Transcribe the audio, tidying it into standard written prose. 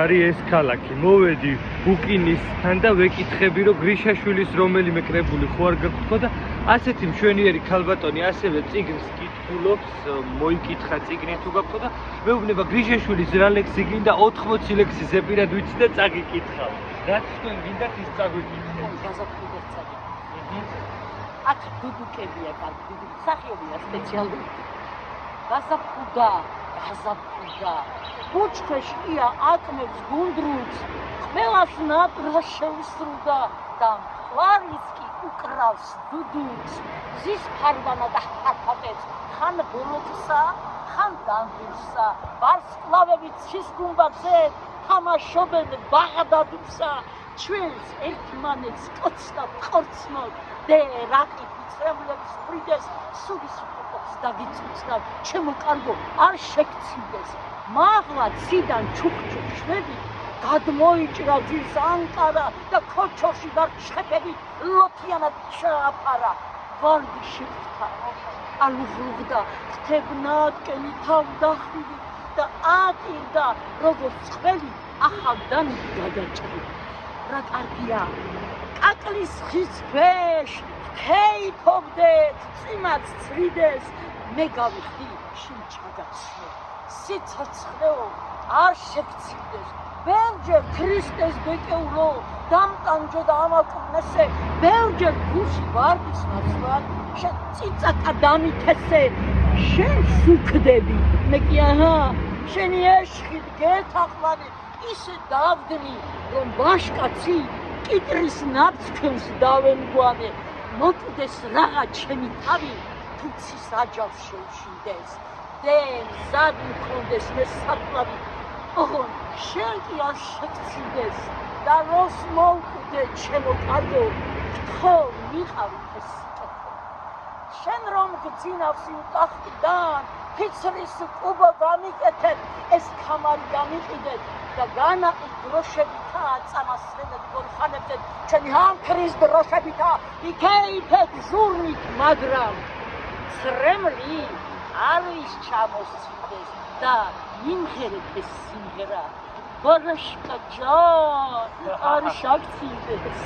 არის ეს ქალაქი. მოვედი ბუკინისთან და ვეკითხები, რომ გრიშაშვილის რომელიმე კრებული ხო არ გაგთქვა და ასეთი მშვენიერი ქალბატონი ასევე წიგნს კითხულობს, მოიკითხა წიგნი თუ გაგთქვა და მეუბნება გრიშაშვილის რა ლექსი გინდა 80 ლექსი ზეპირად ვიცი და წაგიკითხავ. რაც თქვენ გინდათ ის წაგვიკითხეთ. გაზაფხულდა წაგიკითხე. აქ დუდუკებია, კარგი სახეობია სპეციალური. გაზაფხულდა. ბუჩქეშია აკმებს გუნდრუც, ყველას ნატრა შევსრუდა და მყვარიც კი უკრავს დუდუც, ზის ფარბანა და ჰაფატեց, ხან ბოლოთსა, ხან დანდურსა, ვარსკვლავები ცის გუმბათზე თამაშობენ ბაღდადსა, ჩვენს ერთმანეთს კოცდა ყორცმოდ, დე რაყი ფიცრებლებს ფრიდეს, სულის და გიწუწდა, ჩემო კარგო, არ შეგცინდეს. მაღლა ციდან ჩუქჩუქ შვები, გადმოიჭრა ძირს ანკარა და ქოჩოში გარჩხებები ლოთიანად ჩააფარა. ვარდი შეფთა, ალუღლუღდა, ხთებნატკენი თავ დახვილი და ატირდა, როგორც ყველი ახალდანი გადაჭრილი. რა კარგია, კაკლის ხის ქვეშ ქეიფობდეთ, წიმაც ცრიდეს, მე გავიხდი შინ ჩაგაცნო. სიცოცხლეო არ შეგცინდეს, ბევრჯერ ქრისტეს გეკეულო, დამტანჯო და ამაკვნესე, ბევრჯერ გუში ვარდის ნაცვლად, შენ წიწაკა დამითესე, შენ სუქდები, მე კი აჰა, შენი ეშხით გეთაყვანი, ისე დავდნი, რომ ბაშკაცი კიტრის ნაფცქებს დავემგვანე, მოკდეს რაღა ჩემი თავი, თუცის აჯალს შეუშინდეს. დენ ზად მქონდეს მე საფლავი, ოღონ შენ კი არ შეგცინდეს და როს მოვკვდე ჩემო კარგო, გთხოვ მიყავი ეს სიკეთე. შენ რომ გძინავს იმ ტახტიდან, ფიცრის კუბო გამიკეთეთ, ეს ქამარი გამიყიდეთ და განაყიდ დროშებითა აწამასხენეთ გორხანებდეთ, ჩვენი ამქრის დროშებითა იქეიფეთ ჟურნით, მაგრამ ცრემლი არის ჩამოსცინდეს და იმღერეთ ეს სიმღერა, ბარაშკა ჯან არ შაგცინდეს.